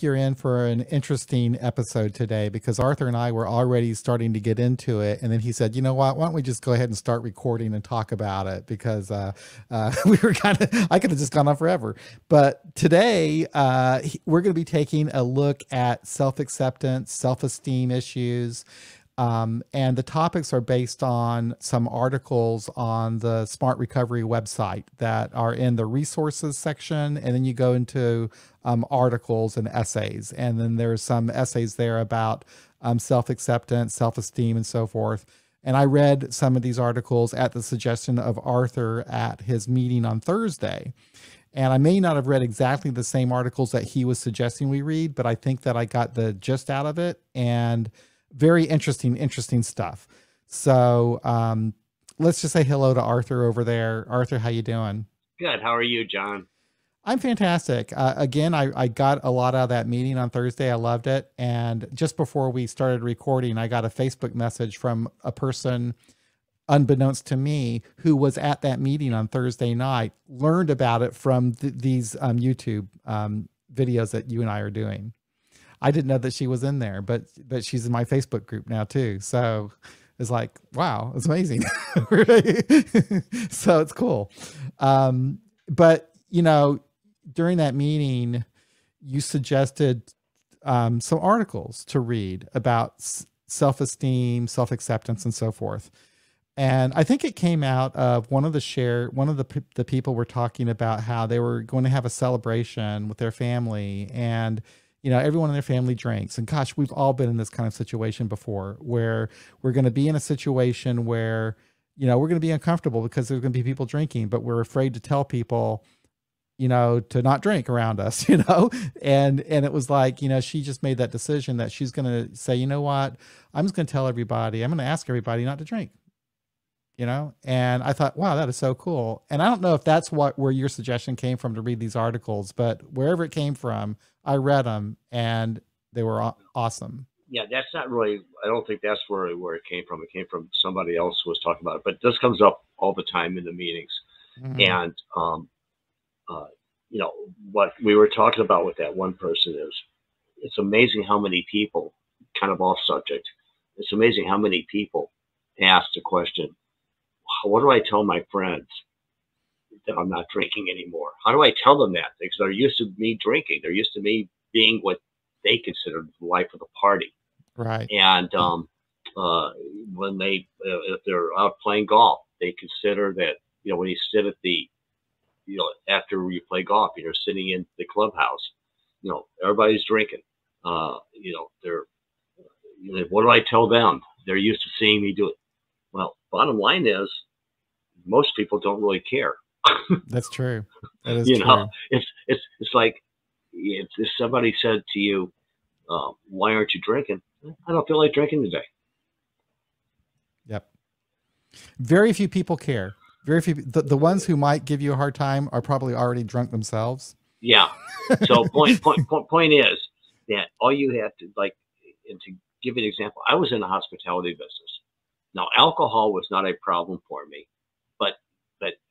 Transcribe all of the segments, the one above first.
think you're in for an interesting episode today because Arthur and I were already starting to get into it. And then he said, you know what, why don't we just go ahead and start recording and talk about it? Because we were I could have just gone on forever. But today we're going to be taking a look at self-acceptance, self-esteem issues. And the topics are based on some articles on the Smart Recovery website that are in the resources section. And then you go into articles and essays. And then there's some essays there about self-acceptance, self-esteem, and so forth. And I read some of these articles at the suggestion of Arthur at his meeting on Thursday. And I may not have read exactly the same articles that he was suggesting we read, but I think that I got the gist out of it. And very interesting stuff. So let's just say hello to Arthur over there. Arthur, how you doing? Good. How are you, John? I'm fantastic. Again, I got a lot out of that meeting on Thursday. I loved it. And just before we started recording, I got a Facebook message from a person, unbeknownst to me, who was at that meeting on Thursday night, learned about it from these YouTube videos that you and I are doing. I didn't know that she was in there, but she's in my Facebook group now too. So it's like, wow, it's amazing. So it's cool. But you know, during that meeting, you suggested some articles to read about self-esteem, self-acceptance, and so forth. And I think it came out of one of the people were talking about how they were going to have a celebration with their family, and you know, everyone in their family drinks. And gosh, we've all been in this kind of situation before where we're going to be in a situation where, you know, we're going to be uncomfortable because there's going to be people drinking, but we're afraid to tell people, you know, to not drink around us, you know? And it was like, you know, she just made that decision that she's going to say, you know what, I'm just going to tell everybody, I'm going to ask everybody not to drink, you know? And I thought, wow, that is so cool. And I don't know if that's where your suggestion came from to read these articles, but wherever it came from, I read them and they were awesome. Yeah, that's not really, I don't think that's where it came from. It came from somebody else who was talking about it, but this comes up all the time in the meetings. Mm-hmm. And, you know, what we were talking about with that one person is, it's amazing how many people, kind of off subject, it's amazing how many people ask the question, what do I tell my friends that I'm not drinking anymore? How do I tell them that? Because they're used to me drinking. They're used to me being what they consider the life of the party. Right. And when if they're out playing golf, they consider that, you know, when you sit at the, you know, after you play golf, you're sitting in the clubhouse, you know, everybody's drinking. You know, you know, what do I tell them? They're used to seeing me do it. Well, bottom line is, most people don't really care. That's true. That is you true. know, it's like if somebody said to you, "Why aren't you drinking?" I don't feel like drinking today. Yep. Very few people care. Very few. The ones who might give you a hard time are probably already drunk themselves. Yeah. So point is that all you have to, like, and to give you an example, I was in the hospitality business. Now, alcohol was not a problem for me, but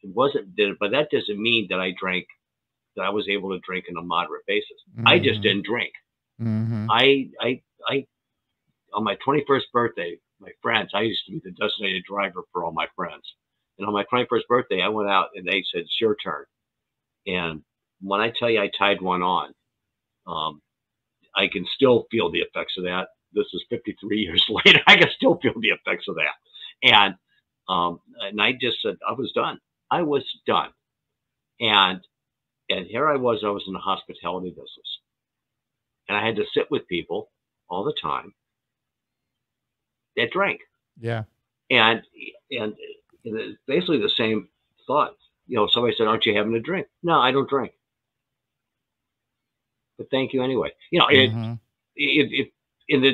it wasn't. But that doesn't mean that I drank, that I was able to drink on a moderate basis. Mm-hmm. I just didn't drink. Mm-hmm. I on my 21st birthday, my friends, I used to be the designated driver for all my friends. And on my 21st birthday, I went out and they said, "It's your turn." And when I tell you I tied one on, I can still feel the effects of that. This is 53 years later. I can still feel the effects of that. And I just said, I was done. I was done. And here I was in the hospitality business. And I had to sit with people all the time that drank. Yeah. And it's basically the same thought. You know, somebody said, "Aren't you having a drink?" No, I don't drink. But thank you anyway. You know, mm-hmm.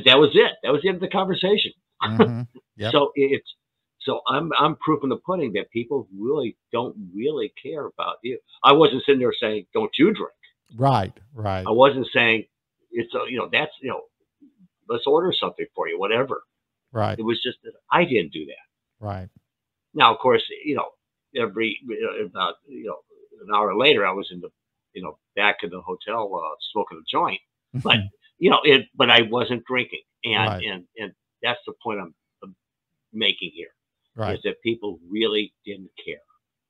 That was it. That was the end of the conversation. Mm-hmm. Yep. So I'm proof in the pudding that people really don't really care about you. I wasn't sitting there saying, "Don't you drink?" Right. I wasn't saying it's you know, that's, you know, let's order something for you, whatever. Right. It was just that I didn't do that. Right. Now, of course, you know, about, you know, an hour later, I was in the, you know, back in the hotel smoking a joint. But you know, but I wasn't drinking, Right. and that's the point I'm making here, is Right. that people really didn't care.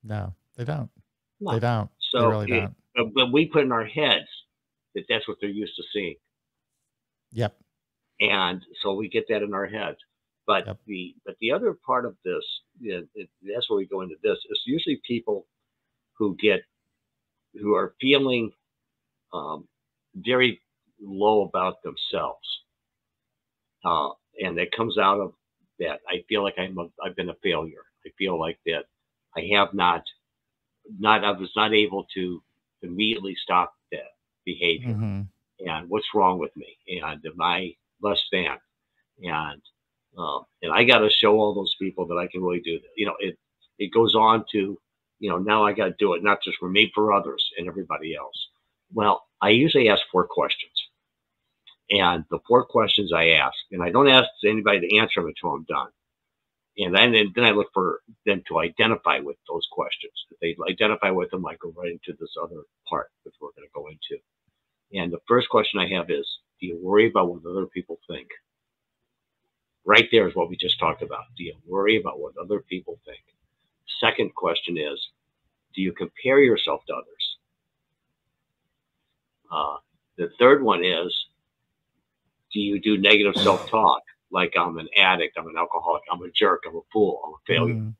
No, they don't. They No. don't. They So really don't. but we put in our heads that that's what they're used to seeing, Yep. and so we get that in our heads. But Yep. the other part of this, that's where we go into this, is usually people who get who are feeling um, very low about themselves, and that comes out of that. I feel like I've been a failure. I feel like that I have not I was not able to immediately stop that behavior. Mhm. And what's wrong with me? And am I less than? And I got to show all those people that I can really do that. You know, it goes on to, you know, now I got to do it not just for me, for others and everybody else. Well, I usually ask 4 questions, and the 4 questions I ask, and I don't ask anybody to answer them until I'm done. And then I look for them to identify with those questions. If they identify with them, I go right into this other part, which we're going to go into. And the first question I have is, do you worry about what other people think? Right there is what we just talked about. Do you worry about what other people think? Second question is, do you compare yourself to others? The third one is, do you do negative self-talk? Like, I'm an addict, I'm an alcoholic, I'm a jerk, I'm a fool, I'm a failure. Mhm.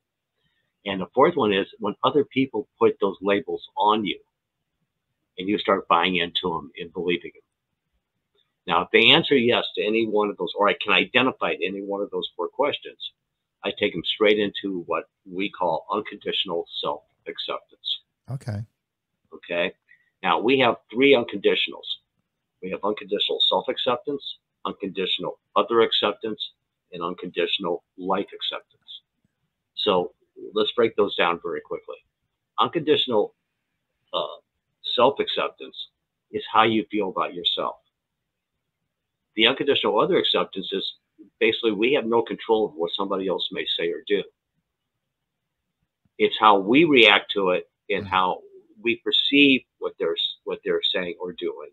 And the fourth one is when other people put those labels on you and you start buying into them and believing them. Now, if they answer yes to any one of those, or I can identify any one of those 4 questions, I take them straight into what we call unconditional self-acceptance. Okay. Okay. Now, we have 3 unconditionals. We have unconditional self-acceptance, unconditional other acceptance, and unconditional life acceptance. So let's break those down very quickly. Unconditional self-acceptance is how you feel about yourself. The unconditional other acceptance is basically we have no control of what somebody else may say or do. It's how we react to it and how we perceive what they're saying or doing,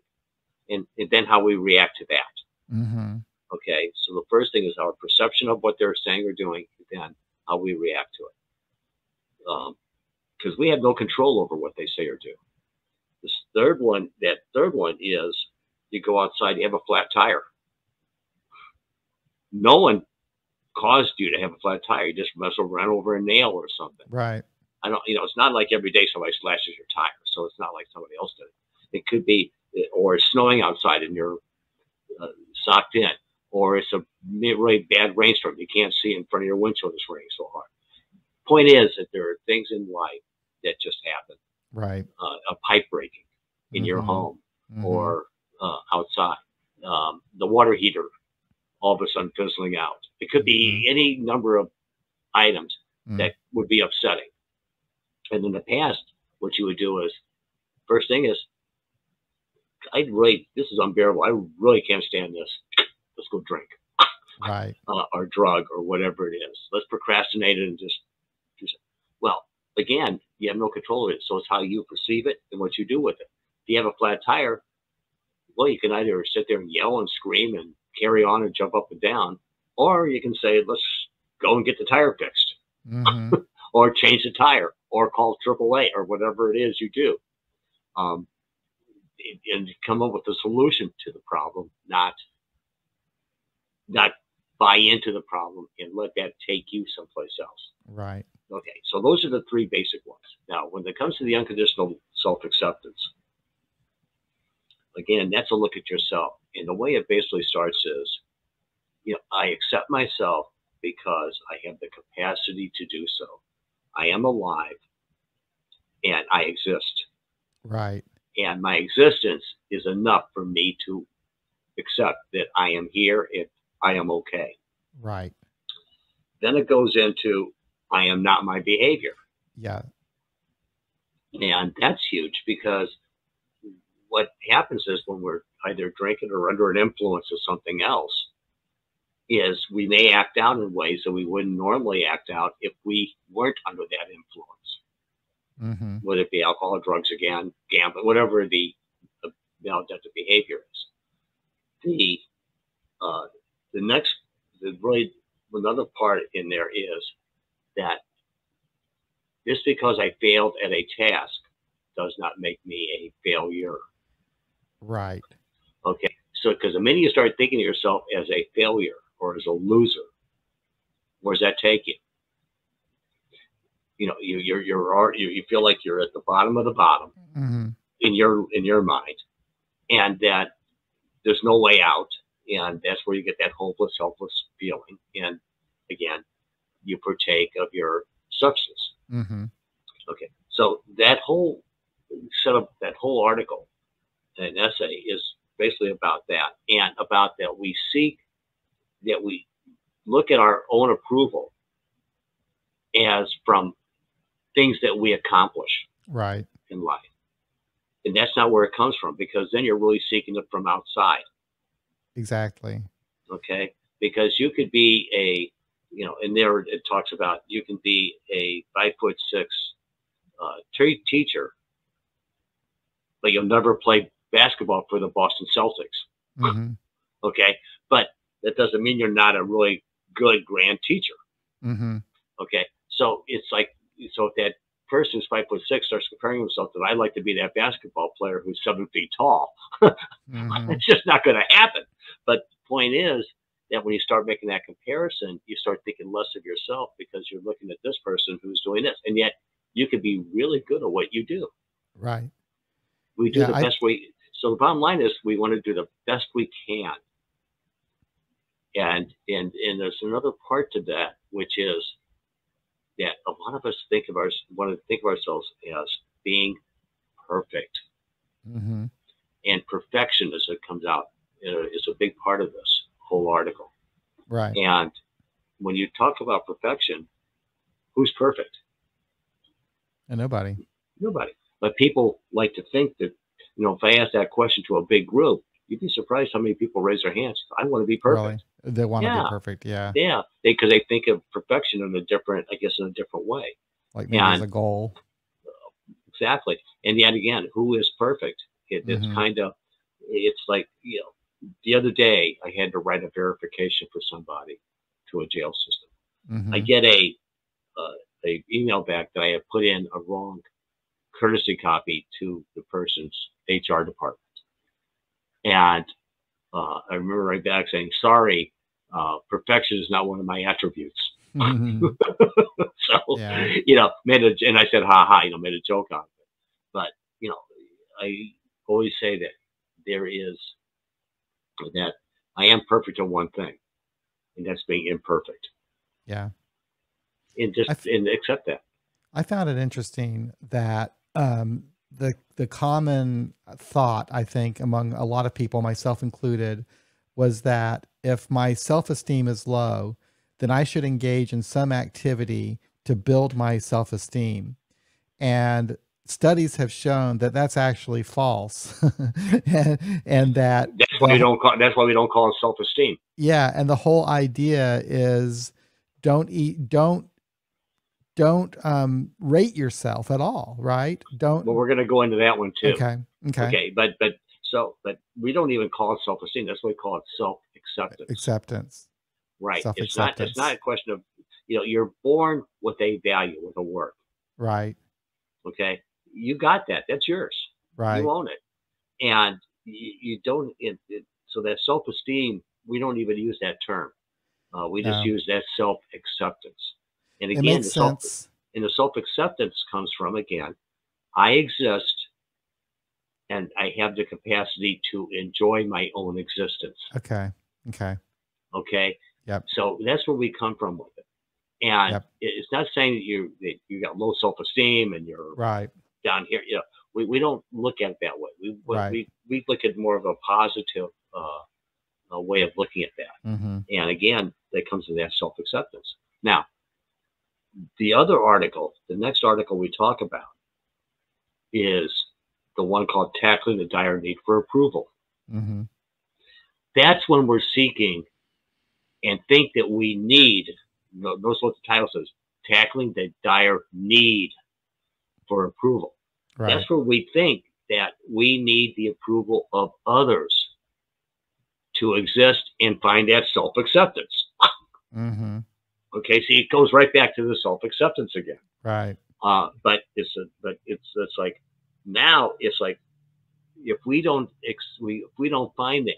and then how we react to that. Mhm. Okay, so the first thing is our perception of what they're saying or doing, and then how we react to it. Because we have no control over what they say or do. That third one is you go outside, you have a flat tire. No one caused you to have a flat tire. You just must have run over a nail or something. Right. I don't, you know, it's not like every day somebody slashes your tire, so it's not like somebody else did it. It could be, or it's snowing outside and you're socked in, or it's a really bad rainstorm. You can't see in front of your windshield. It's raining so hard. Point is that there are things in life that just happen. Right. A pipe breaking in your home or outside. The water heater all of a sudden fizzling out. It could be any number of items that would be upsetting. And in the past, what you would do is, first thing is, this is unbearable. I really can't stand this. Let's go drink. Right. Or drug or whatever it is. Let's procrastinate it and just, well, again, you have no control of it. So it's how you perceive it and what you do with it. If you have a flat tire, well, you can either sit there and yell and scream and carry on and jump up and down, or you can say, let's go and get the tire fixed, or change the tire, or call AAA, or whatever it is you do, and come up with a solution to the problem, not buy into the problem and let that take you someplace else. Right. Okay, so those are the 3 basic ones. Now, when it comes to the unconditional self-acceptance, again, that's a look at yourself. And the way it basically starts is, you know, I accept myself because I have the capacity to do so. I am alive and I exist. Right. And my existence is enough for me to accept that I am here and I am okay. Right. Then it goes into, I am not my behavior. Yeah. And that's huge, because what happens is when we're either drinking or under an influence of something else, is we may act out in ways that we wouldn't normally act out if we weren't under that influence. Whether it be alcohol, drugs, again, gambling, whatever the maladaptive behavior is. the uh, the next, really another part in there is that just because I failed at a task does not make me a failure. Right. Okay, so because the minute you start thinking of yourself as a failure or as a loser, where's that take you? You know, you feel like you're at the bottom of the bottom Mm-hmm. in your mind, and that there's no way out, and that's where you get that hopeless, helpless feeling. And again, you partake of your substance. Mm-hmm. Okay, so that whole setup, that whole article, an essay, is basically about that, and about that we look at our own approval as from things that we accomplish Right. in life. And that's not where it comes from, because then you're really seeking it from outside. Exactly. Okay. Because you could be a, you know, and there it talks about you can be a 5'6" teacher, but you'll never play basketball for the Boston Celtics. Mm-hmm. Okay. But that doesn't mean you're not a really good grand teacher. Mm-hmm. Okay. So it's like, so if that person who's 5'6" starts comparing himself to, I'd like to be that basketball player who's 7 feet tall. Mm-hmm. It's just not going to happen. But the point is that when you start making that comparison, you start thinking less of yourself, because you're looking at this person who's doing this, and yet you could be really good at what you do. Right. We do Yeah. the best we. So the bottom line is we want to do the best we can. And there's another part to that, which is that a lot of us want to think of ourselves as being perfect, Mm-hmm. and perfection, as it comes out, is a big part of this whole article. Right. And when you talk about perfection, who's perfect? And nobody. Nobody. But people like to think that, you know, if I ask that question to a big group, you'd be surprised how many people raise their hands. I want to be perfect. Really. They want to be Yeah, perfect. Yeah. yeah. Because they think of perfection in a different, I guess, in a different way. Like maybe as And a goal. exactly. And yet again, who is perfect? It's Mm-hmm. kind of, it's like, you know, the other day I had to write a verification for somebody to a jail system. I Mm-hmm. get a email back that I have put in a wrong courtesy copy to the person's HR department. And I remember right back saying, sorry, perfection is not one of my attributes. Mm-hmm. So, Yeah. you know, and I said, ha ha, you know, made a joke out of it. But, you know, I always say that there is, that I am perfect at one thing, and that's being imperfect. Yeah. And just, and accept that. I found it interesting that the common thought, I think, among a lot of people, myself included, was that if my self-esteem is low, then I should engage in some activity to build my self-esteem. And studies have shown that that's actually false, and that That's why we don't call it self-esteem. yeah, and the whole idea is don't rate yourself at all, right? Well, we're going to go into that one too. Okay. Okay. But we don't even call it self-esteem. That's what we call it, self-acceptance. Acceptance. Right. Self-acceptance. It's not a question of, you know, you're born with a value, with a worth. Right. Okay. You got that. That's yours. Right. You own it. And you don't, so that self-esteem, we don't even use that term. We just use that self-acceptance. And It again, makes sense. The self-acceptance comes from, again, I exist and I have the capacity to enjoy my own existence. Okay. Okay. Okay. Yep. So that's where we come from with it. And Yep. it's not saying that you got low self-esteem and you're Right. down here. You know, we don't look at it that way. Right. We look at more of a positive way of looking at that. Mm-hmm. And again, that comes to that self-acceptance. Now, the other article, the next article we talk about, is the one called Tackling the Dire Need for Approval. Mm-hmm. That's when we're seeking and think that we need, notice what the title says, Tackling the Dire Need for Approval. Right. That's where we think that we need the approval of others to exist and find that self-acceptance. Mm-hmm. Okay, see, it goes right back to the self-acceptance again. Right. But it's like now it's like if we don't find that,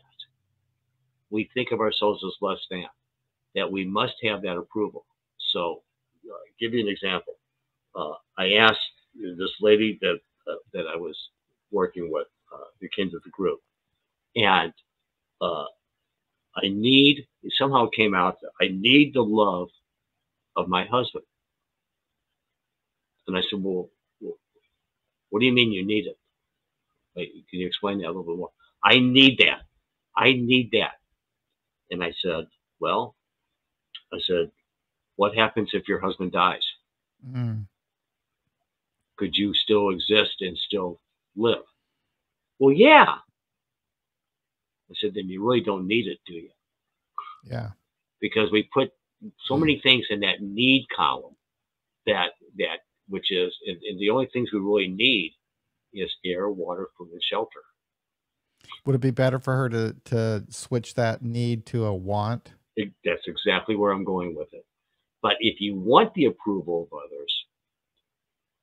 we think of ourselves as less than, that we must have that approval. So, give you an example. I asked this lady that I was working with, who came to the group, and it somehow came out that I need the love of my husband. And I said, well, what do you mean you need it? Like, can you explain that a little bit more? I need that. I need that. And I said, well, what happens if your husband dies? Mm. Could you still exist and still live? Well, yeah. I said, then you really don't need it, do you? Yeah. Because we put so many things in that need column which is, and the only things we really need is air, water, food, and shelter. Would it be better for her to switch that need to a want? That's exactly where I'm going with it. But if you want the approval of others,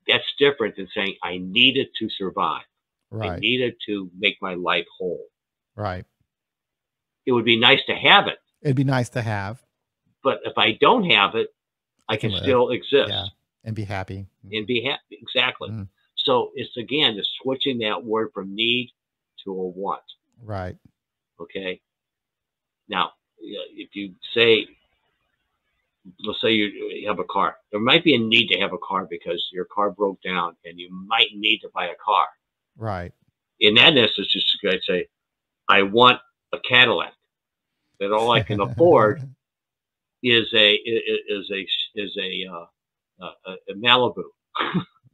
that's different than saying, I need it to survive. Right. I need it to make my life whole. Right. It would be nice to have it. It'd be nice to have. But if I don't have it, I can still exist. Yeah. And be happy. And be happy. Exactly. Mm. So it's, again, just switching that word from need to a want. Right. Okay. Now, if you say, let's say you have a car, there might be a need to have a car because your car broke down and you might need to buy a car. Right. In that instance, just I'd say, I want a Cadillac. That all I can afford is a Malibu,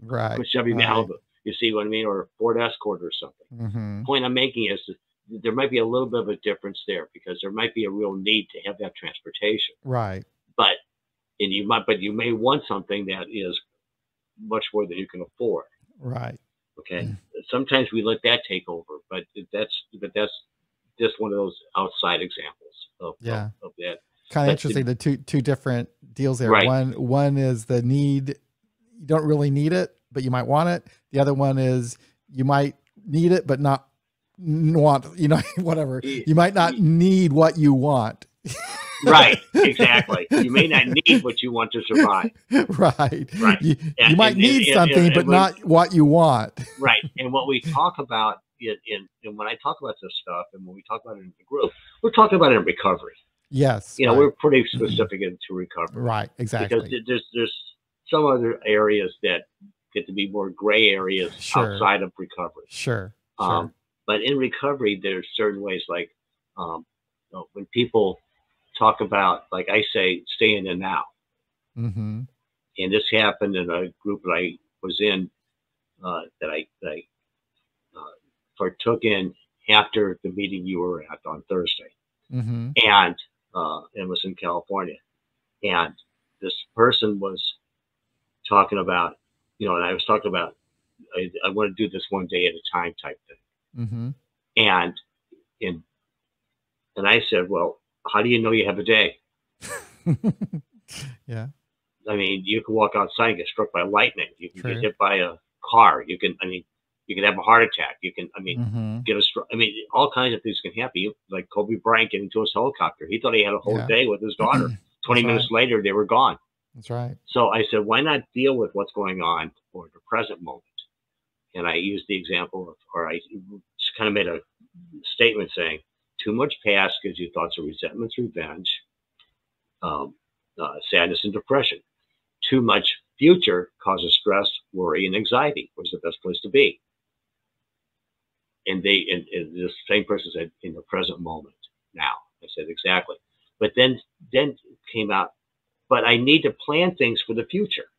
right? A Chevy Malibu. You see what I mean, or a Ford Escort or something. Mm-hmm. The point I'm making is that there might be a little bit of a difference there because there might be a real need to have that transportation. Right. But you may want something that is much more than you can afford. Right. Okay. Sometimes we let that take over, but that's just one of those outside examples of that. Kind of interesting. The two different deals there. Right. One is the need. You don't really need it, but you might want it. The other one is you might need it, but not want, whatever. You might not need what you want. Right. Exactly. You may not need what you want to survive. Right. Right. You might need something, but not what you want. Right. And what we talk about and when I talk about this stuff and when we talk about it in the group, we're talking about it in recovery. Yes. We're pretty specific into recovery. Right. Exactly. Because there's some other areas that get to be more gray areas outside of recovery. Sure. But in recovery, there's certain ways, like when people talk about, like I say, stay in the now. Mm-hmm. And this happened in a group that I was in that I partook in after the meeting you were at on Thursday. Mm-hmm. And it was in California. And this person was talking about, and I was talking about, I want to do this one day at a time type thing. Mm-hmm. And I said, well, how do you know you have a day? Yeah. I mean, you can walk outside and get struck by lightning. You can get hit by a car. You can have a heart attack. You can, get a stroke. All kinds of things can happen. Like Kobe Bryant getting into his helicopter. He thought he had a whole day with his daughter. 20 minutes later, they were gone. That's right. So I said, why not deal with what's going on for the present moment? And I used the example I just kind of made a statement saying, too much past gives you thoughts of resentment, revenge, sadness, and depression. Too much future causes stress, worry, and anxiety. Where's the best place to be? And this same person said, in the present moment now. I said, exactly. But then came out, but I need to plan things for the future.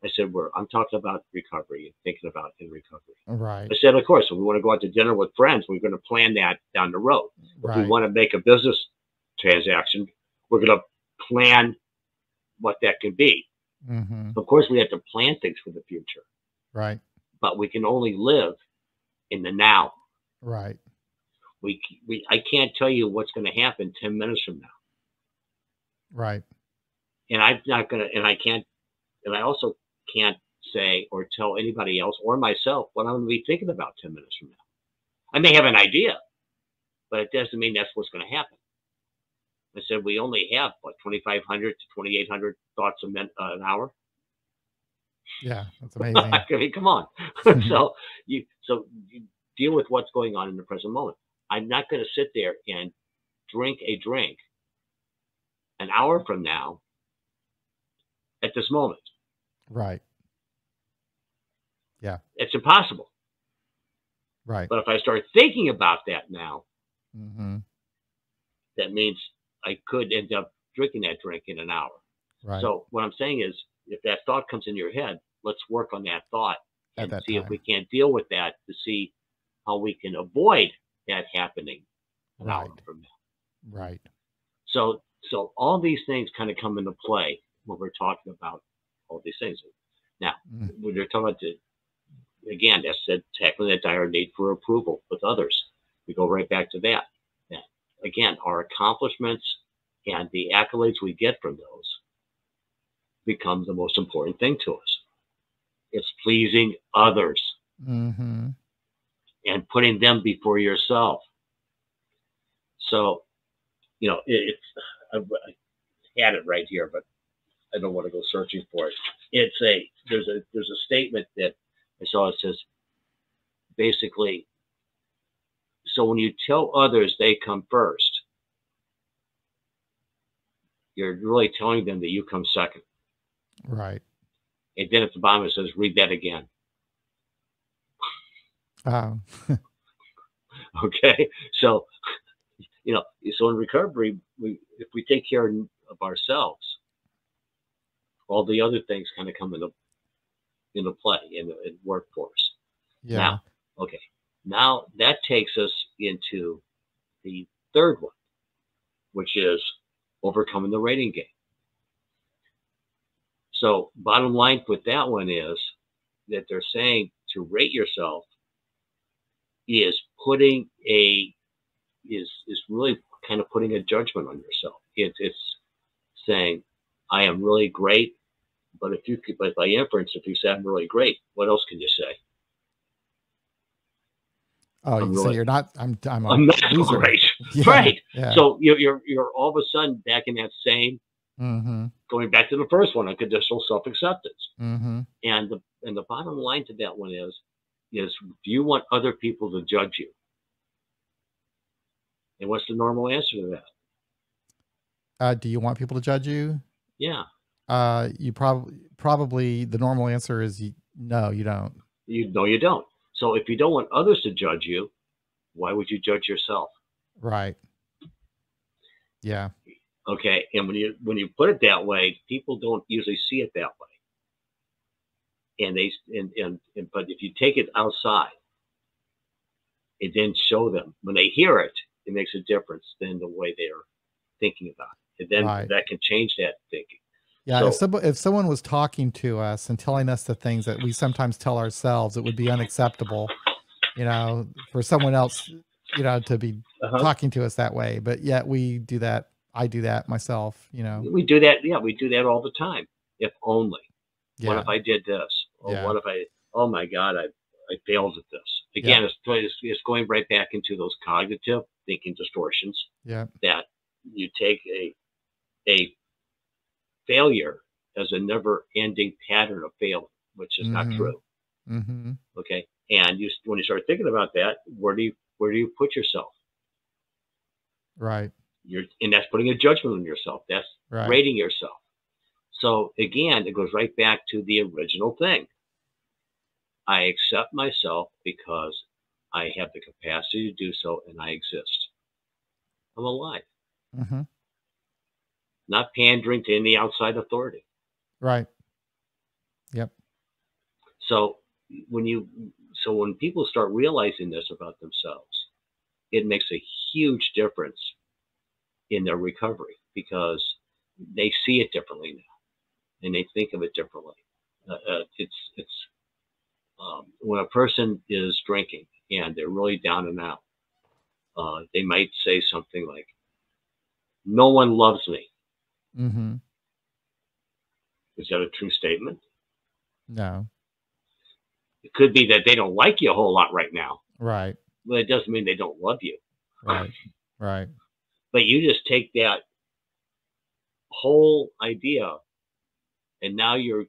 I said, I'm talking about recovery and thinking about in recovery. Right. I said, of course, if we want to go out to dinner with friends, we're going to plan that down the road. If we want to make a business transaction, we're going to plan what that can be. Mm-hmm. Of course, we have to plan things for the future. Right. But we can only live in the now. Right. I can't tell you what's going to happen 10 minutes from now. Right. And I'm not going to, and I can't, and I also can't say or tell anybody else or myself what I'm going to be thinking about 10 minutes from now. I may have an idea, but it doesn't mean that's what's going to happen. I said we only have what 2,500 to 2,800 thoughts an hour. Yeah, that's amazing. I mean, come on. so you deal with what's going on in the present moment. I'm not going to sit there and drink a drink an hour from now at this moment. Right. Yeah. It's impossible. Right. But if I start thinking about that now, Mm-hmm. that means I could end up drinking that drink in an hour. Right. So what I'm saying is, if that thought comes in your head, let's work on that thought and see if we can't deal with that to see how we can avoid that happening an hour from now. Right. So all these things kind of come into play when we're talking about all these things. Now, when you're talking about again, that's said, tackling that dire need for approval with others. We go right back to that. Again, our accomplishments and the accolades we get from those become the most important thing to us. It's pleasing others and putting them before yourself. So, you know, I had it right here, but I don't want to go searching for it. There's a statement that I saw. It says basically, so when you tell others they come first, you're really telling them that you come second. Right. And then at the bottom it says, read that again. Oh. Okay. So, you know, so in recovery, if we take care of ourselves, all the other things kind of come into play and work for us. Yeah. Now, okay. Now that takes us into the third one, which is overcoming the rating game. So bottom line with that one is that they're saying to rate yourself is really kind of putting a judgment on yourself. It's saying, I am really great, but by inference, if you say I'm really great, what else can you say? Oh, you say you're not. I'm not loser. Great, Yeah, right? Yeah. So you're all of a sudden back in that same. Going back to the first one, unconditional self-acceptance. And the bottom line to that one is do you want other people to judge you? And what's the normal answer to that? Do you want people to judge you? Yeah. You probably the normal answer is no, you don't. No, you don't. So if you don't want others to judge you, why would you judge yourself? Right. Yeah. Okay. And when you put it that way, people don't usually see it that way. But if you take it outside and then show them when they hear it, it makes a difference than the way they're thinking about it. And then that can change that thinking. Yeah, if someone was talking to us and telling us the things that we sometimes tell ourselves, it would be unacceptable, you know, for someone else, you know, to be talking to us that way. But yet we do that. I do that myself, you know. We do that. Yeah, we do that all the time. If only. Yeah. What if I did this? Or what if oh my God, I failed at this. Again, it's going right back into those cognitive thinking distortions. Yeah. That you take a failure as a never-ending pattern of failing, which is not true. Okay, and when you start thinking about that, where do you put yourself? Right. And that's putting a judgment on yourself. That's rating yourself. So again, it goes right back to the original thing. I accept myself because I have the capacity to do so, and I exist. I'm alive. Not pandering to any outside authority. Right. Yep. So when people start realizing this about themselves, it makes a huge difference in their recovery because they see it differently now, and they think of it differently. When a person is drinking and they're really down and out, They might say something like, "No one loves me." Mm-hmm. Is that a true statement? No. It could be that they don't like you a whole lot right now, Right. but it doesn't mean they don't love you. Right. Right. But you just take that whole idea, and now you're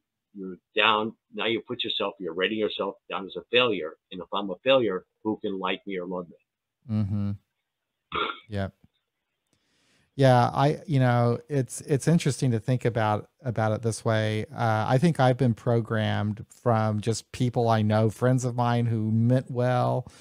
down. Now you put yourself, you're rating yourself down as a failure. And if I'm a failure, who can like me or love me? Mm-hmm. Yep. Yeah, it's interesting to think about it this way. I think I've been programmed from just people I know, friends of mine who meant well,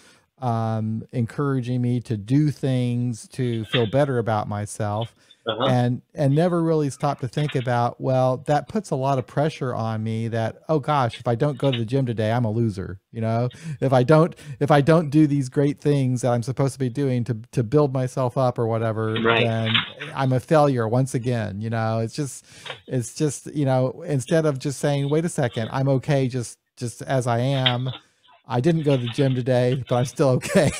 encouraging me to do things to feel better about myself, Uh-huh. and never really stopped to think about, well, that puts a lot of pressure on me that, oh gosh, if I don't go to the gym today, I'm a loser. If I don't do these great things that I'm supposed to be doing to build myself up or whatever, Right. then I'm a failure once again. It's just, instead of just saying, wait a second, I'm okay just as I am. I didn't go to the gym today, but I'm still okay.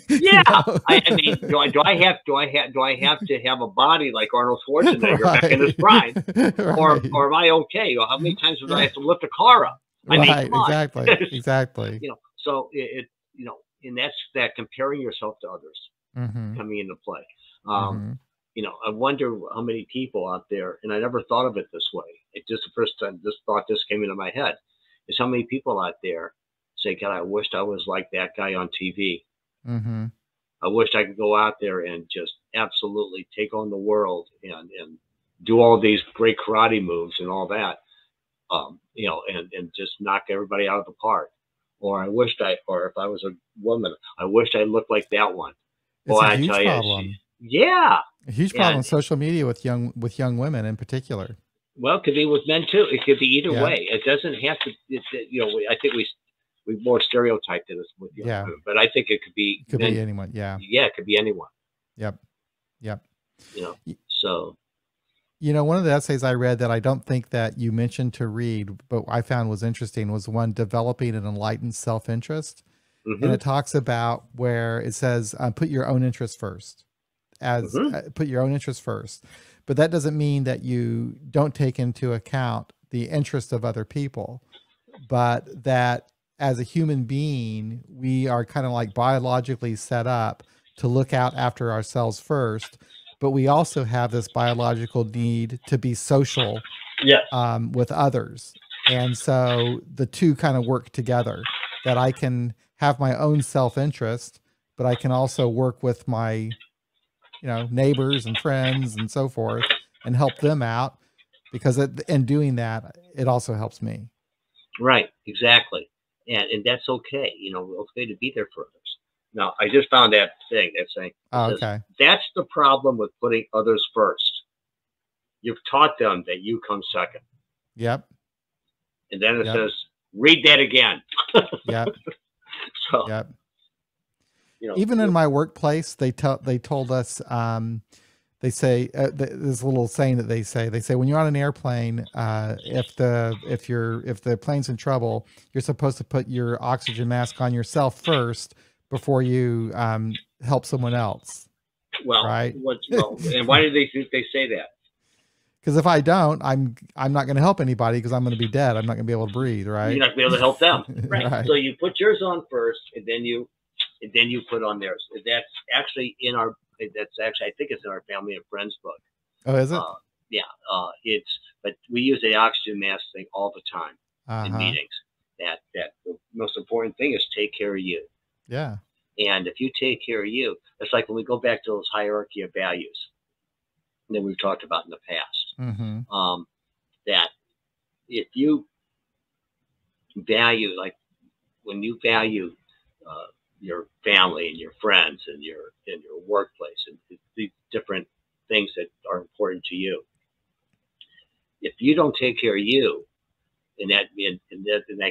Yeah. I mean, do I have to have a body like Arnold Schwarzenegger back in his prime, Right. or am I okay? How many times do I have to lift a car up? I mean, Right. come on. Exactly. So and that's that comparing yourself to others Mm-hmm. coming into play. Mm-hmm. I wonder how many people out there, and I never thought of it this way. It just the first time this thought just came into my head is how many people out there say, "God, I wished I was like that guy on TV. Mm-hmm. I wished I could go out there and just absolutely take on the world and do all these great karate moves and all that, and just knock everybody out of the park." Or or if I was a woman, I wished I looked like that one. It's Boy, a I huge tell you, problem. yeah. A huge problem on social media with young women in particular. Well, it could be with men too. It could be either Yeah. way. It doesn't have to. I think we more stereotyped it as with young Yeah. women, but I think it could be Could men. be anyone. Yeah. Yeah, it could be anyone. Yep. Yep. So. One of the essays I read that I don't think that you mentioned to read, but I found was interesting, was one, Developing an Enlightened Self-Interest. Mm-hmm. And it talks about where it says, put your own interests first. Put your own interests first. But that doesn't mean that you don't take into account the interest of other people, but that as a human being, we are kind of like biologically set up to look out after ourselves first, but we also have this biological need to be social. Yes. With others. And so the two kind of work together, that I can have my own self-interest, but I can also work with my, neighbors and friends and so forth and help them out, because in doing that, it also helps me. Right. Exactly. And that's okay. Okay to be there for others. Now, I just found that thing that's saying, okay. That's the problem with putting others first. You've taught them that you come second. Yep. And then it says, read that again. Yep. So, yep. Even in my workplace, they told us, they say, this little saying that they say, when you're on an airplane, if the plane's in trouble, you're supposed to put your oxygen mask on yourself first before you help someone else. Well, right? And why do they think they say that? Because if I don't, I'm not going to help anybody, because I'm going to be dead. I'm not going to be able to breathe, right? You're not going to be able to help them. Right. So you put yours on first, and then you put on theirs. That's actually I think it's in our family and friends book. Oh, is it? Yeah. But we use the oxygen mask thing all the time in meetings. That the most important thing is take care of you. Yeah. And if you take care of you, it's like when we go back to those hierarchy of values that we've talked about in the past. Mm-hmm. That if you value, like when you value your family and your friends and your workplace and these different things that are important to you, if you don't take care of you, in that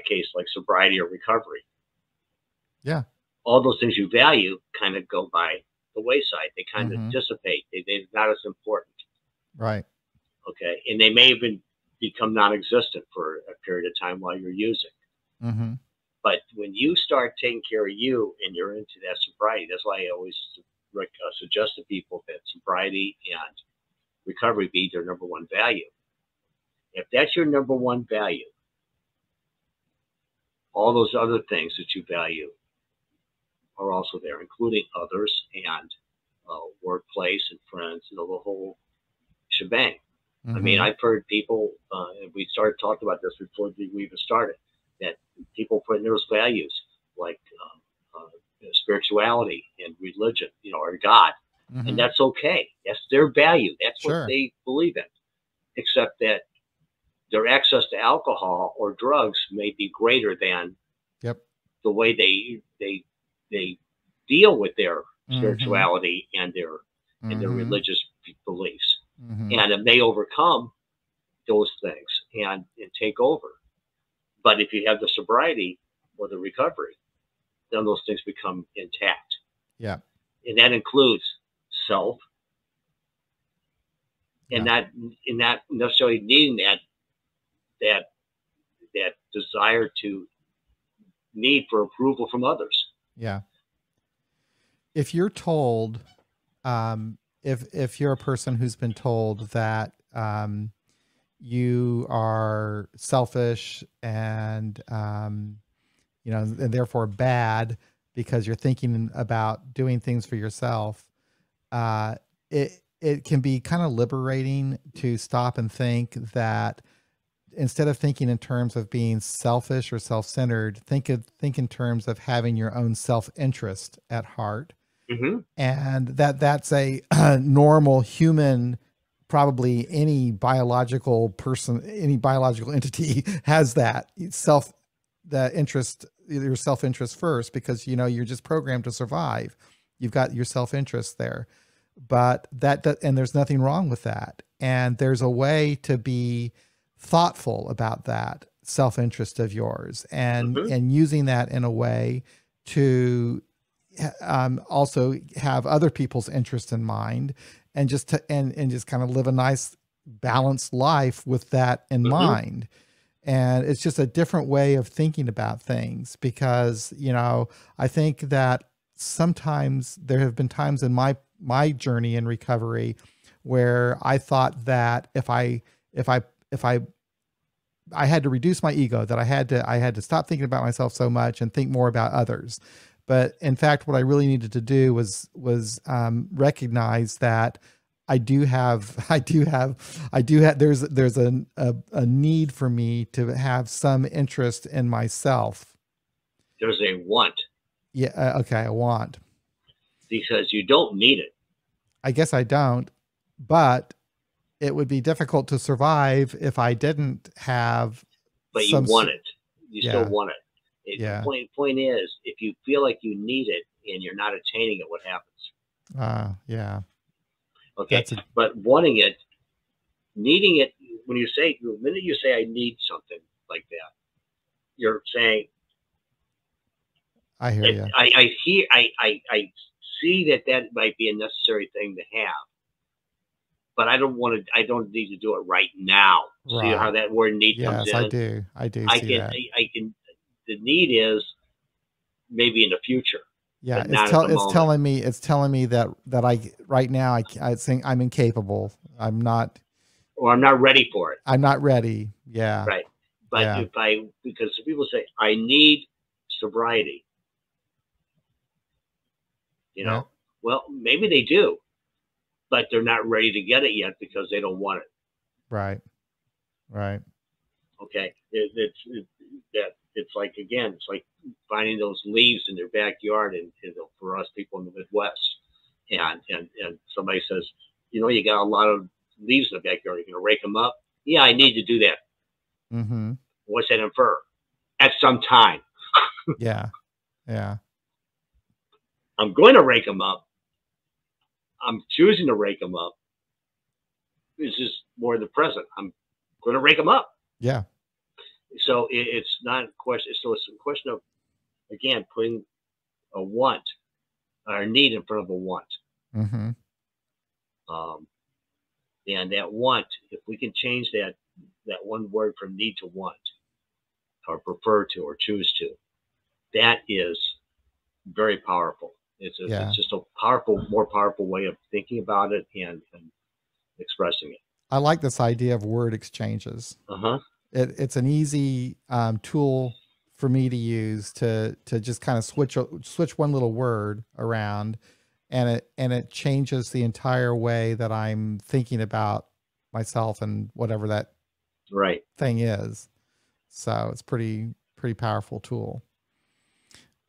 case, like sobriety or recovery, yeah, all those things you value kind of go by the wayside. They kind of dissipate. They're not as important. Right. Okay. And they may even become non-existent for a period of time while you're using. But when you start taking care of you and you're into that sobriety, that's why I always suggest to people that sobriety and recovery be their number one value. If that's your number one value, all those other things that you value are also there, including others and workplace and friends, the whole shebang. Mm-hmm. I mean, I've heard people, and we started talking about this before we even started, that people put in those values like spirituality and religion, or God, Mm-hmm. and that's okay. That's their value. That's Sure. what they believe in, except that their access to alcohol or drugs may be greater than Yep. the way they deal with their Mm-hmm. spirituality and their Mm-hmm. religious beliefs, Mm-hmm. and it may overcome those things and take over. But if you have the sobriety or the recovery, then those things become intact. Yeah. And that includes self, and Yeah. not necessarily needing that desire to need for approval from others. Yeah. If you're told, if you're a person who's been told that you are selfish and and therefore bad because you're thinking about doing things for yourself, it can be kind of liberating to stop and think that instead of thinking in terms of being selfish or self-centered, think in terms of having your own self-interest at heart. Mm-hmm. And that's a normal human, probably any biological person, any biological entity has that interest, your self-interest first, because you're just programmed to survive. You've got your self-interest there, but and there's nothing wrong with that. And there's a way to be thoughtful about that self-interest of yours, and Mm-hmm. and using that in a way to also have other people's interest in mind, and just kind of live a nice balanced life with that in Mm-hmm. mind. And it's just a different way of thinking about things, because I think that sometimes there have been times in my journey in recovery where I thought that if I had to reduce my ego, that I had to stop thinking about myself so much and think more about others. But in fact, what I really needed to do was recognize that there's a need for me to have some interest in myself. There's a want. Yeah. Okay. A want. Because you don't need it. I guess I don't, but it would be difficult to survive if I didn't have. But you want it. You Yeah. still want it. Yeah. The point is, if you feel like you need it and you're not attaining it, what happens? Yeah. Okay. But wanting it, needing it, the minute you say I need something like that, you're saying, I hear you. I see that might be a necessary thing to have, but I don't need to do it right now. Right. See how that word need comes in? Yes, I do see that. The need is maybe in the future. Yeah, it's telling me that I right now I think I'm incapable. I'm not, or I'm not ready for it. I'm not ready. Yeah. Right. But because people say I need sobriety, Yeah. well, maybe they do, but they're not ready to get it yet because they don't want it. Right. Okay. It's like, again, it's like finding those leaves in their backyard, and for us people in the Midwest, and somebody says, you got a lot of leaves in the backyard. You're gonna rake them up? Yeah, I need to do that. Mm-hmm. What's that infer? At some time. Yeah. I'm going to rake them up. I'm choosing to rake them up. This is more in the present. I'm going to rake them up. Yeah. So it's not a question. So it's a question of, again, putting a want or need in front of a want. Mm-hmm. And that want, if we can change that one word from need to want, or prefer to, or choose to, that is very powerful. It's just a powerful, more powerful way of thinking about it and expressing it. I like this idea of word exchanges. It's an easy tool for me to use to just kind of switch one little word around, and it changes the entire way that I'm thinking about myself and whatever that thing is. So it's pretty powerful tool.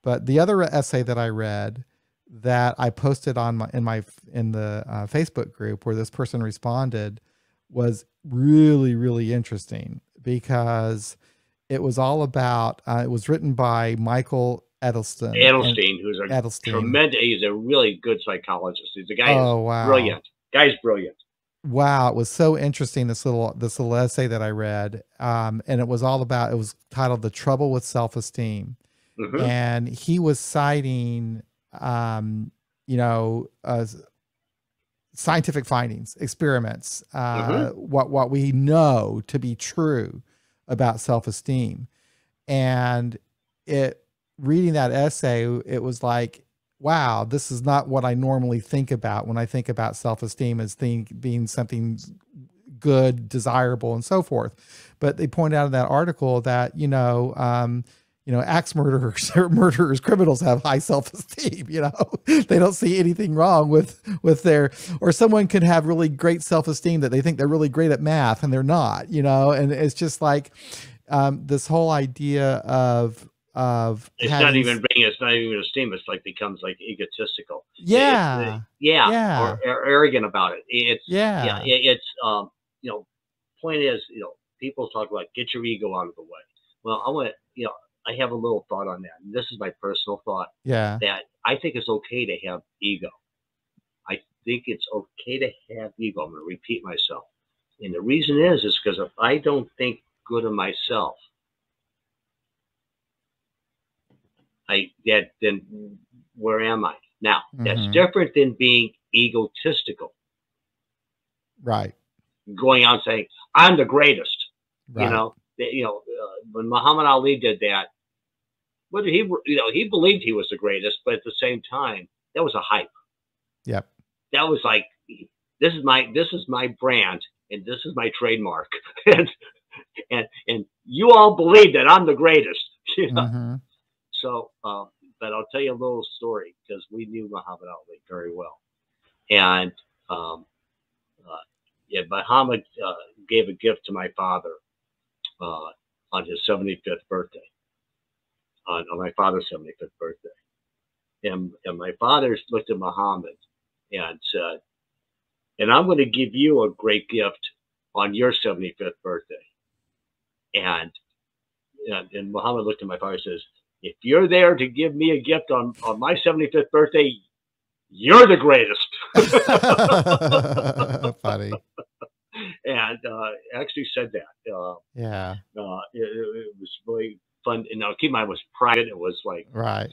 But the other essay that I read that I posted on in the Facebook group where this person responded was really interesting, because it was all about it was written by Michael Edelstein, who's tremendous. He's a really good psychologist. He's a guy who's brilliant. Guy's brilliant. Wow, it was so interesting, this little essay that I read, and it was titled "The Trouble with Self-Esteem," and he was citing scientific findings, experiments, what we know to be true about self-esteem. And reading that essay, it was like, wow, this is not what I normally think about when I think about self-esteem as being something good, desirable, and so forth. But they point out in that article that, axe murderers, criminals have high self-esteem. They don't see anything wrong with or someone could have really great self-esteem that they think they're really great at math and they're not, and it's just like this whole idea of it's not even esteem. It's like becomes like egotistical. Or arrogant about it. It's point is, people talk about get your ego out of the way. Well, I have a little thought on that. And this is my personal thought. That I think it's okay to have ego. I think it's okay to have ego. I'm going to repeat myself. And the reason is because if I don't think good of myself, then where am I? Now, that's different than being egotistical. Right. Going out saying, I'm the greatest. Right. When Muhammad Ali did that, whether he believed he was the greatest, but at the same time, that was a hype. Yep. That was like, this is my brand and this is my trademark. and you all believe that I'm the greatest. So, but I'll tell you a little story because we knew Muhammad Ali very well. And Muhammad gave a gift to my father on his 75th birthday, on my father's 75th birthday. And my father looked at Muhammad and said, and I'm going to give you a great gift on your 75th birthday. And Muhammad looked at my father and says, if you're there to give me a gift on my 75th birthday, you're the greatest. Funny. And actually said that. It was really fun. And now keep in mind, it was private. It was like, right.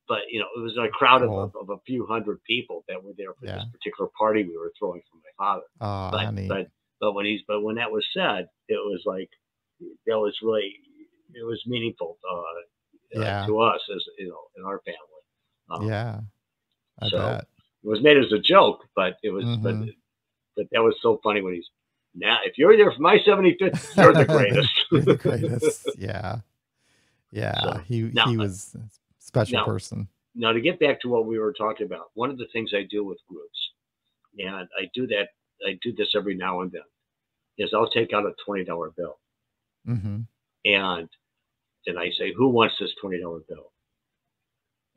But, it was a crowd of a few hundred people that were there for this particular party we were throwing for my father. But when that was said, it was like, that was really, it was meaningful to us as, in our family. I bet. It was made as a joke, but it was, but that was so funny when now, if you're there for my 75th, you're the greatest. You're the greatest. Yeah. So, he was a special person. Now, to get back to what we were talking about, one of the things I do with groups, and I do this every now and then, is I'll take out a $20 bill. And I say, who wants this $20 bill?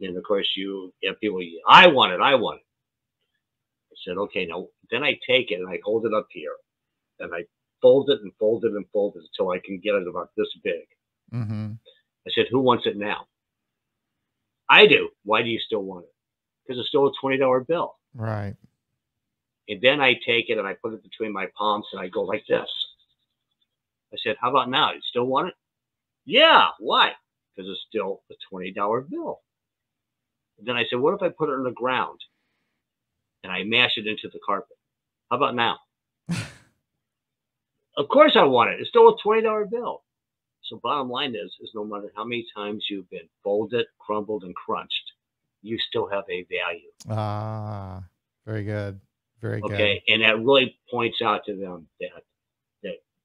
And of course, you have people, I want it. I said, okay, now, then I take it and I hold it up here. And I fold it and fold it and fold it until I can get it about this big. I said, who wants it now? I do. Why do you still want it? Because it's still a $20 bill. Right. And then I take it and I put it between my palms and I go like this. I said, how about now? You still want it? Yeah. Why? Because it's still a $20 bill. And then I said, what if I put it on the ground and I mash it into the carpet? How about now? Of course I want it. It's still a $20 bill. So bottom line is no matter how many times you've been folded, crumbled, and crunched, you still have a value. Ah, very good. Very good. Okay. And that really points out to them that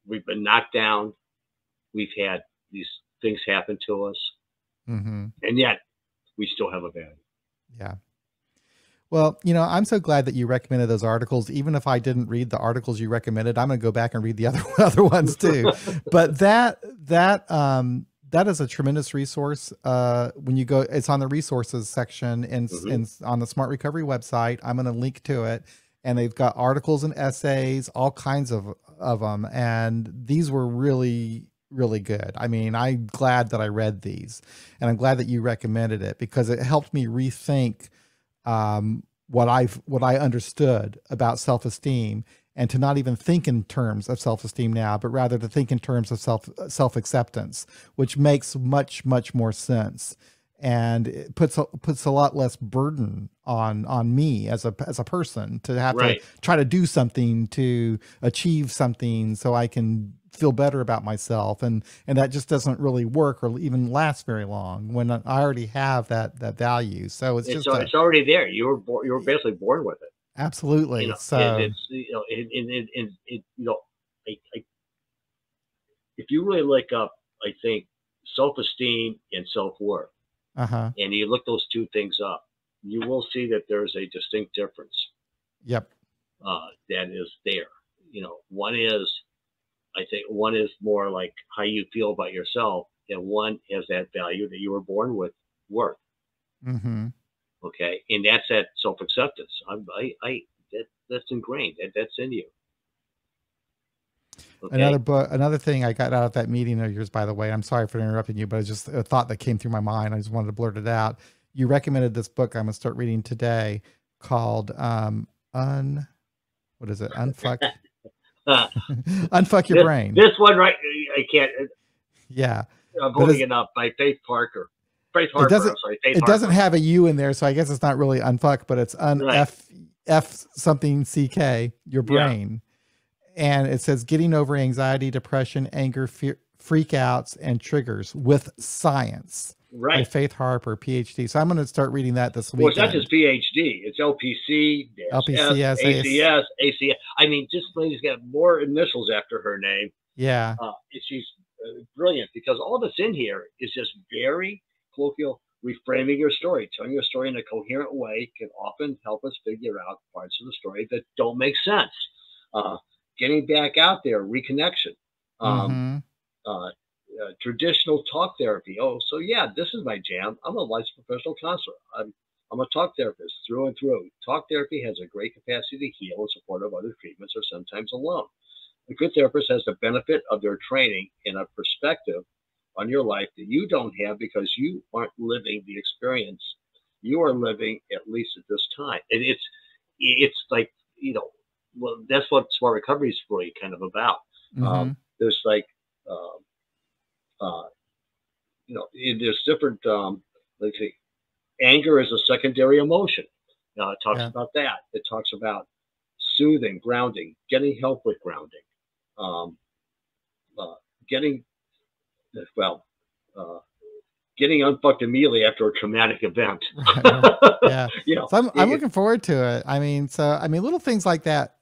we've been knocked down. We've had these things happen to us, Mm-hmm. and yet we still have a value. Yeah. Well, you know, I'm so glad that you recommended those articles. Even if I didn't read the articles you recommended, I'm going to go back and read the other ones too. But that is a tremendous resource. When you go, it's on the resources section in on the Smart Recovery website. I'm going to link to it, and they've got articles and essays, all kinds of them, and these were really good. I mean, I'm glad that I read these, and I'm glad that you recommended it because it helped me rethink what I understood about self-esteem, and to not even think in terms of self-esteem now, but rather to think in terms of self-acceptance, which makes much more sense, and it puts a lot less burden on me as a person to have to try to do something to achieve something so I can feel better about myself, and that just doesn't really work or even last very long when I already have that value. So it's already there. You were basically born with it. Absolutely. You know, so if you really look up, I think, self-esteem and self-worth, and you look those two things up, you will see that there's a distinct difference. Yep. That is there. You know, one is more like how you feel about yourself, and one has that value that you were born with, worth. Mm-hmm. Okay, and that's that self-acceptance. That's ingrained. That's in you. Okay? Another thing I got out of that meeting of yours, by the way, I'm sorry for interrupting you, but it's just a thought that came through my mind. I just wanted to blurt it out. You recommended this book I'm going to start reading today called what is it? Unfuck Unfuck Your Brain. This one, right? I can't. Yeah. I'm holding it up by Faith Parker. Faith Harper. It doesn't have a U in there, so I guess it's not really unfuck, but it's F something CK, your brain. And it says getting over anxiety, depression, anger, fear, freakouts, and triggers with science. Right. By Faith Harper, PhD. So I'm going to start reading that this week. Well, it's not just PhD. It's LPC, LPCS, ACS, ACS. I mean, this lady's got more initials after her name. Yeah. She's brilliant because all that's in here is just very colloquial. Reframing your story, telling your story in a coherent way can often help us figure out parts of the story that don't make sense. Getting back out there, reconnection, traditional talk therapy. Oh, so yeah, this is my jam. I'm a licensed professional counselor. I'm a talk therapist through and through. Talk therapy has a great capacity to heal in support of other treatments or sometimes alone. A good therapist has the benefit of their training and a perspective on your life that you don't have because you aren't living the experience you are living, at least at this time. And it's like, you know, well, that's what Smart Recovery is really kind of about. There's like, you know, there's different, let's see, anger is a secondary emotion. It talks about that. It talks about soothing, grounding, getting help with grounding, getting unfucked immediately after a traumatic event. Yeah. You know, so I'm looking forward to it. I mean, little things like that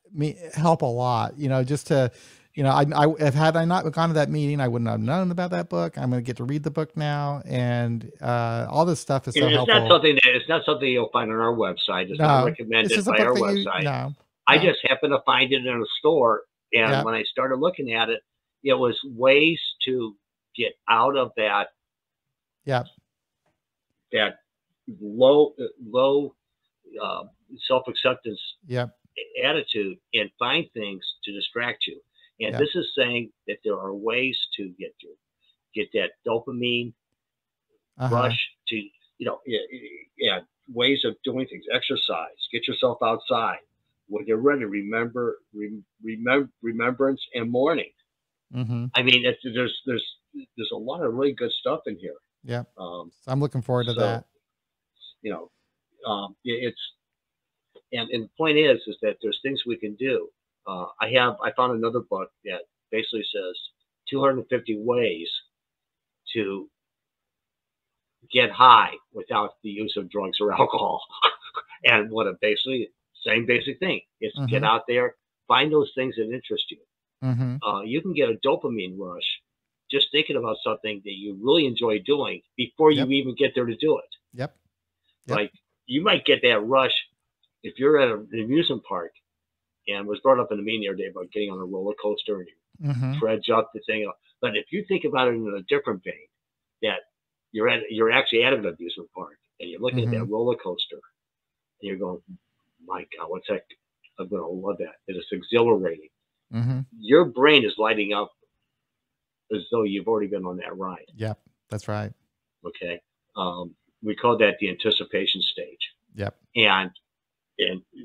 help a lot, you know, just to, you know, had I not gone to that meeting, I wouldn't have known about that book. I'm going to get to read the book now, and all this stuff is so helpful. It's not something you'll find on our website. It's not recommended by our website. I just happened to find it in a store, and when I started looking at it, it was ways to get out of that. That low self-acceptance attitude, and find things to distract you. And this is saying that there are ways to get that dopamine rush to, you know, ways of doing things. Exercise, get yourself outside. When you're ready, remembrance and mourning. I mean, there's a lot of really good stuff in here. Yeah. So I'm looking forward to that. You know, and the point is that there's things we can do. I found another book that basically says 250 ways to get high without the use of drugs or alcohol. And what a basically same basic thing. It's get out there, find those things that interest you. You can get a dopamine rush just thinking about something that you really enjoy doing before you even get there to do it. Yep. Like you might get that rush if you're at an amusement park, and was brought up in the meeting the other day about getting on a roller coaster and you trudge up the thing. But if you think about it in a different vein, that you're actually at an amusement park and you're looking at that roller coaster and you're going, my God, what's that? I'm going to love that. It's exhilarating. Your brain is lighting up as though you've already been on that ride. Yep, that's right. Okay. We call that the anticipation stage. Yep. And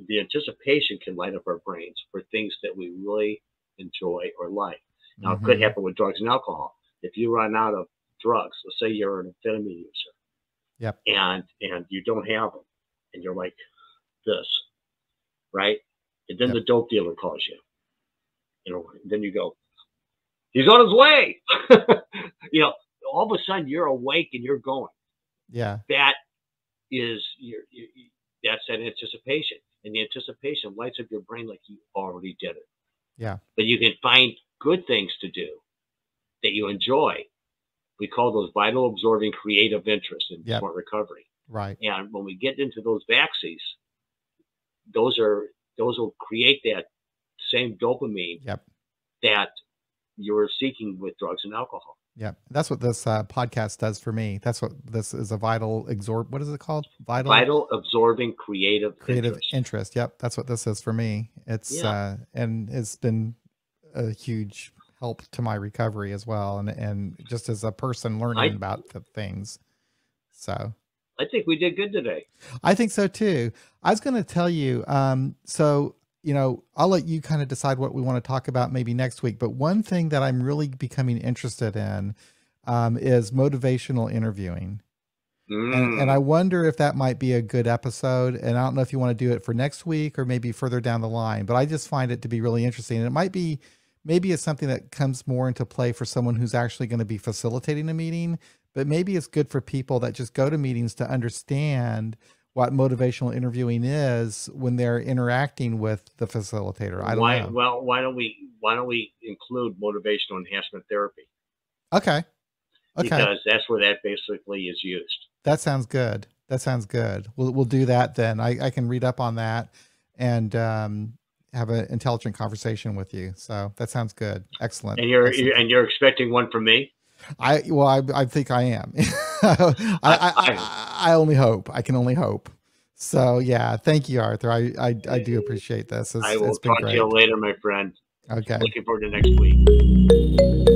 the anticipation can light up our brains for things that we really enjoy or like. Now, it could happen with drugs and alcohol. If you run out of drugs, let's say you're an amphetamine user, and you don't have them, and you're like this, right? And then the dope dealer calls you, and then you go, he's on his way. All of a sudden you're awake and you're going. Yeah. That is that's that anticipation. And the anticipation lights up your brain like you already did it. Yeah. But you can find good things to do that you enjoy. We call those vital, absorbing, creative interests in smart recovery. Right. And when we get into those backseas, those will create that same dopamine that you're seeking with drugs and alcohol. Yeah, that's what this podcast does for me. That's what this is, a vital what is it called? Vital absorbing creative interest. Yep, that's what this is for me. It's and it's been a huge help to my recovery as well, and just as a person learning about the things. So I think we did good today. I think so too. I was going to tell you, so I'll let you kind of decide what we want to talk about maybe next week. But one thing that I'm really becoming interested in is motivational interviewing. And I wonder if that might be a good episode. And I don't know if you want to do it for next week or maybe further down the line, but I just find it to be really interesting. And it might be, maybe it's something that comes more into play for someone who's actually going to be facilitating a meeting, but maybe it's good for people that just go to meetings to understand what motivational interviewing is when they're interacting with the facilitator. I don't know. Well, why don't we include motivational enhancement therapy? Okay. Because that's where that basically is used. That sounds good. That sounds good. We'll do that then. I can read up on that and have an intelligent conversation with you. So that sounds good. Excellent. And you're expecting one from me? I think I am. I only hope. I can only hope. So yeah, thank you, Arthur. I do appreciate this. I will talk to you later, my friend. Okay. Looking forward to next week.